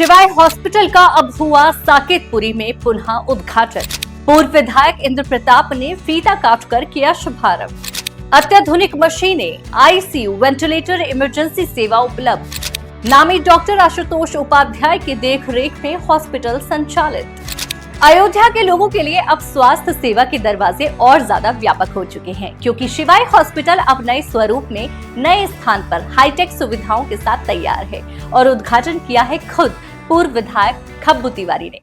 शिवाय हॉस्पिटल का अब हुआ साकेतपुरी में पुनः उद्घाटन। पूर्व विधायक इंद्र प्रताप ने फीता काटकर किया शुभारंभ। अत्याधुनिक मशीनें, आईसीयू, वेंटिलेटर, इमरजेंसी सेवा उपलब्ध। नामी डॉक्टर आशुतोष उपाध्याय की देखरेख में हॉस्पिटल संचालित। अयोध्या के लोगों के लिए अब स्वास्थ्य सेवा के दरवाजे और ज्यादा व्यापक हो चुके हैं, क्योंकि शिवाय हॉस्पिटल अब नए स्वरूप में नए स्थान पर हाईटेक सुविधाओं के साथ तैयार है और उद्घाटन किया है खुद पूर्व विधायक खब्बू तिवारी ने।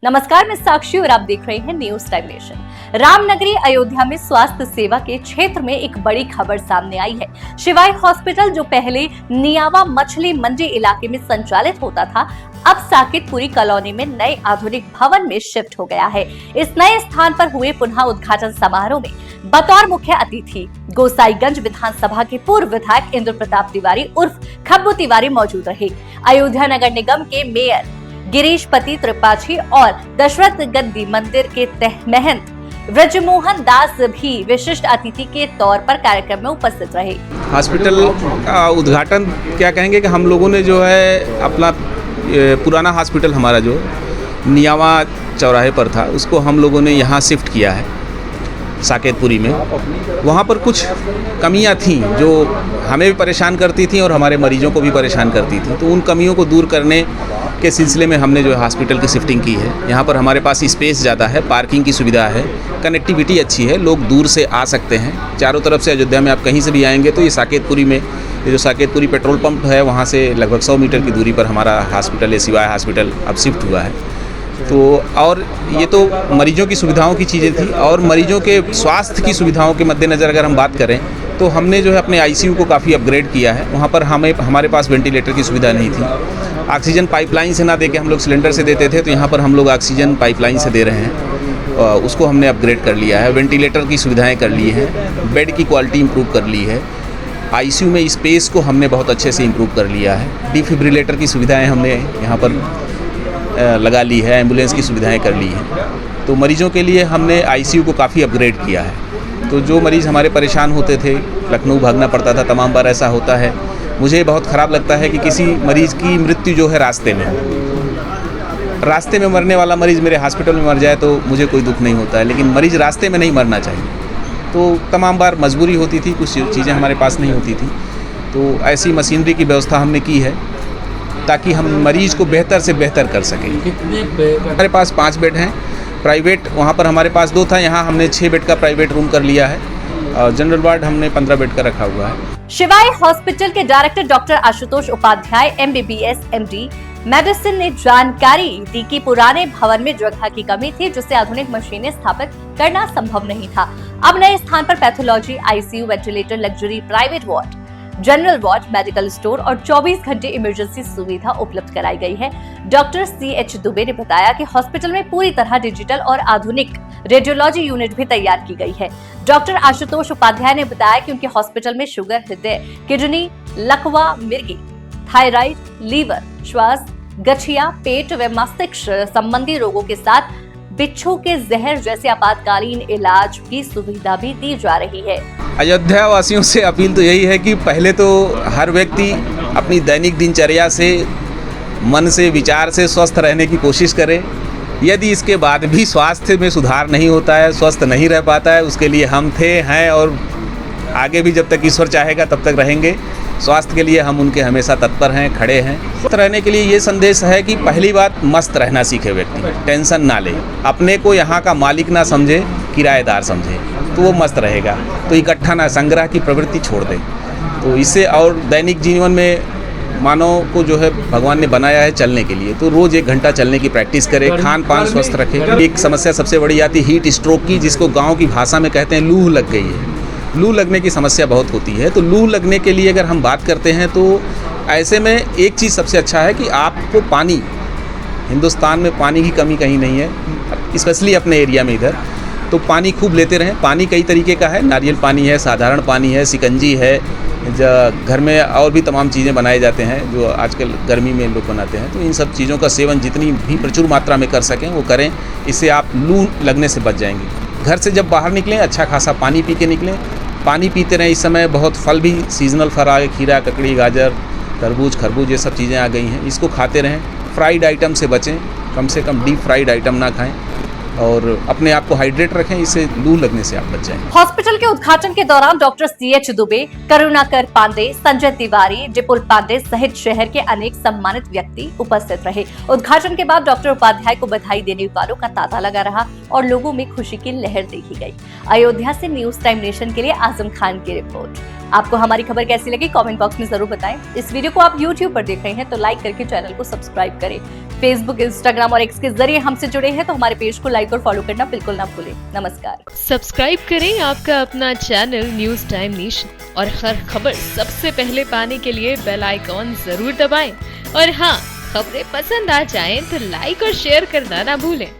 नमस्कार, मैं साक्षी और आप देख रहे हैं न्यूज टाइम नेशन। रामनगरी अयोध्या में स्वास्थ्य सेवा के क्षेत्र में एक बड़ी खबर सामने आई है। शिवाय हॉस्पिटल जो पहले नियावा मछली मंडी इलाके में संचालित होता था, अब साकेतपुरी कॉलोनी में नए आधुनिक भवन में शिफ्ट हो गया है। इस नए स्थान पर हुए पुनः उद्घाटन समारोह में बतौर मुख्य अतिथि गोसाईगंज विधानसभा के पूर्व विधायक इंद्र प्रताप तिवारी उर्फ खब्बू तिवारी मौजूद रहे। अयोध्या नगर निगम के मेयर गिरीश पति त्रिपाठी और दशरथ गद्दी मंदिर के महंत ब्रजमोहन दास भी विशिष्ट अतिथि के तौर पर कार्यक्रम में उपस्थित रहे। हॉस्पिटल का उद्घाटन क्या कहेंगे कि हम लोगों ने जो है अपना पुराना हॉस्पिटल हमारा जो नियावा चौराहे पर था, उसको हम लोगों ने यहाँ शिफ्ट किया है साकेतपुरी में। वहाँ पर कुछ कमियाँ थीं जो हमें भी परेशान करती थीं और हमारे मरीजों को भी परेशान करती थी। तो उन कमियों को दूर करने के सिलसिले में हमने जो है हॉस्पिटल की शिफ्टिंग की है। यहाँ पर हमारे पास स्पेस ज़्यादा है, पार्किंग की सुविधा है, कनेक्टिविटी अच्छी है, लोग दूर से आ सकते हैं। चारों तरफ से अयोध्या में आप कहीं से भी आएंगे तो ये साकेतपुरी में ये जो साकेतपुरी पेट्रोल पंप है, वहाँ से लगभग 100 मीटर की दूरी पर हमारा हॉस्पिटल है, शिवाय हॉस्पिटल अब शिफ्ट हुआ है। तो और ये तो मरीजों की सुविधाओं की चीज़ें थी, और मरीजों के स्वास्थ्य की सुविधाओं के मद्देनज़र अगर हम बात करें तो हमने जो है अपने आईसीयू को काफ़ी अपग्रेड किया है। वहाँ पर हमारे पास वेंटिलेटर की सुविधा नहीं थी। ऑक्सीजन पाइपलाइन से ना देके हम लोग सिलेंडर से देते थे, तो यहाँ पर हम लोग ऑक्सीजन पाइपलाइन से दे रहे हैं। उसको हमने अपग्रेड कर लिया है। वेंटिलेटर की सुविधाएँ कर ली हैं, बेड की क्वालिटी इम्प्रूव कर ली है, आईसीयू में स्पेस को हमने बहुत अच्छे से इम्प्रूव कर लिया है। डिफिब्रिलेटर की सुविधाएँ हमने यहाँ पर लगा ली है, एम्बुलेंस की सुविधाएं कर ली हैं। तो मरीजों के लिए हमने आईसीयू को काफ़ी अपग्रेड किया है। तो जो मरीज़ हमारे परेशान होते थे, लखनऊ भागना पड़ता था, तमाम बार ऐसा होता है। मुझे बहुत ख़राब लगता है कि किसी मरीज़ की मृत्यु जो है रास्ते में मरने वाला मरीज़ मेरे हॉस्पिटल में मर जाए तो मुझे कोई दुख नहीं होता है, लेकिन मरीज़ रास्ते में नहीं मरना चाहिए। तो तमाम बार मजबूरी होती थी, कुछ चीज़ें हमारे पास नहीं होती थी। तो ऐसी मशीनरी की व्यवस्था हमने की है ताकि हम मरीज़ को बेहतर से बेहतर कर सकें। हमारे पास 5 बेड हैं प्राइवेट, वहाँ पर हमारे पास 2 था, यहाँ हमने 6 बेड का प्राइवेट रूम कर लिया है, और जनरल वार्ड हमने 15 बेड का रखा हुआ है। शिवाय हॉस्पिटल के director doctor Ashutosh Upadhyay MBBS MD medicine ने जानकारी दी कि पुराने भवन में जगह की कमी थी, जिससे आधुनिक मशीनें स्थापित करना संभव नहीं था। अब नए स्थान पर pathology, ICU, ventilator, luxury private ward, general ward, medical store और 24 घंटे इमरजेंसी सुविधा उपलब्ध कराई गई है। डॉक्टर CH दुबे ने बताया कि हॉस्पिटल में पूरी तरह डिजिटल और आधुनिक रेडियोलॉजी यूनिट भी तैयार की गई है। डॉक्टर आशुतोष उपाध्याय ने बताया कि उनके हॉस्पिटल में शुगर, हृदय, किडनी, लकवा, मिर्गी, थायराइड, लीवर, श्वास, गठिया, पेट व मस्तिष्क संबंधी रोगों के साथ बिच्छू के जहर जैसे आपातकालीन इलाज की सुविधा भी दी जा रही है। अयोध्या वासियों से अपील तो यही है कि पहले तो हर व्यक्ति अपनी दैनिक दिनचर्या से, मन से, विचार से स्वस्थ रहने की कोशिश करे। यदि इसके बाद भी स्वास्थ्य में सुधार नहीं होता है, स्वस्थ नहीं रह पाता है, उसके लिए हम थे, हैं और आगे भी जब तक ईश्वर चाहेगा तब तक रहेंगे। स्वास्थ्य के लिए हम उनके हमेशा तत्पर हैं, खड़े हैं। स्वस्थ रहने के लिए ये संदेश है कि पहली बात, मस्त रहना सीखे व्यक्ति, टेंशन ना ले, अपने को यहाँ का मालिक ना समझे, किराएदार समझे, तो वो मस्त रहेगा। तो इकट्ठा ना, संग्रह की प्रवृत्ति छोड़ दे। तो इससे और दैनिक जीवन में मानव को जो है भगवान ने बनाया है चलने के लिए, तो रोज़ 1 घंटा चलने की प्रैक्टिस करे, खान पान स्वस्थ रखे। एक समस्या सबसे बड़ी आती है हीट स्ट्रोक की, जिसको गाँव की भाषा में कहते हैं लूह लग गई है। लू लगने की समस्या बहुत होती है। तो लू लगने के लिए अगर हम बात करते हैं तो ऐसे में एक चीज़ सबसे अच्छा है कि आपको पानी, हिंदुस्तान में पानी की कमी कहीं नहीं है, स्पेशली अपने एरिया में इधर, तो पानी खूब लेते रहें। पानी कई तरीके का है, नारियल पानी है, साधारण पानी है, शिकंजी है, घर में और भी तमाम चीज़ें बनाए जाते हैं जो आजकल गर्मी में लोग बनाते हैं। तो इन सब चीज़ों का सेवन जितनी भी प्रचुर मात्रा में कर सकें वो करें, इससे आप लू लगने से बच जाएंगे। घर से जब बाहर निकलें अच्छा खासा पानी पी के निकलें, पानी पीते रहें। इस समय बहुत फल भी सीजनल फल आ गए, खीरा, ककड़ी, गाजर, तरबूज, खरबूज, ये सब चीज़ें आ गई हैं। इसको खाते रहें। फ्राइड आइटम से बचें, कम से कम डीप फ्राइड आइटम ना खाएं और अपने आप को हाइड्रेट रखें, इससे लू लगने से आप बच जाएंगे। हॉस्पिटल के उद्घाटन के दौरान डॉक्टर CH दुबे, करुणाकर पांडे, संजय तिवारी, डिपुल पांडे सहित शहर के अनेक सम्मानित व्यक्ति उपस्थित रहे। उद्घाटन के बाद डॉक्टर उपाध्याय को बधाई देने वालों का तांता लगा रहा और लोगों में खुशी की लहर देखी गई। अयोध्या से न्यूज टाइम नेशन के लिए आजम खान की रिपोर्ट। आपको हमारी खबर कैसी लगी कमेंट बॉक्स में जरूर बताएं। इस वीडियो को आप YouTube पर देख रहे हैं तो लाइक करके चैनल को सब्सक्राइब करें। फेसबुक, इंस्टाग्राम और X के जरिए हमसे जुड़े हैं तो हमारे पेज को लाइक और फॉलो करना बिल्कुल ना भूलें। नमस्कार। सब्सक्राइब करें आपका अपना चैनल न्यूज टाइम नेशन और हर खबर सबसे पहले पाने के लिए बेल आइकॉन जरूर दबाएं। और हाँ, खबरें पसंद आ जाएं तो लाइक और शेयर करना ना भूलें।